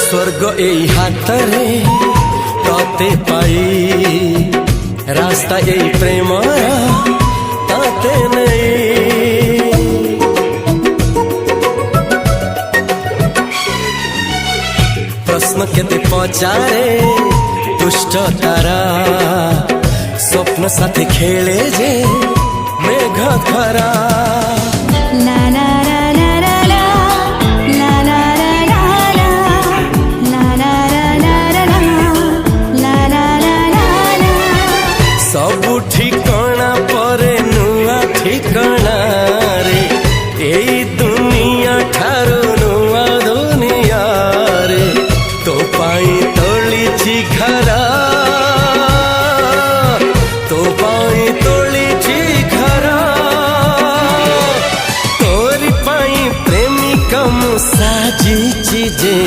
स्वर्ग एई हातरे तते पाई रास्ता एई प्रेम ताते नहीं। प्रश्न केते पचारे दुष्ट तारा स्वप्न साथी खेले जे मेघ खरा। सबु ठिकाना परे नुआ ठिकाना रे एई दुनिया ठारू नुआ दुनिया रे। तो पाई तोलिछि घरा तो पाई तोलिछि घरा तोरी पाई प्रेमिका मु साजिछि जे।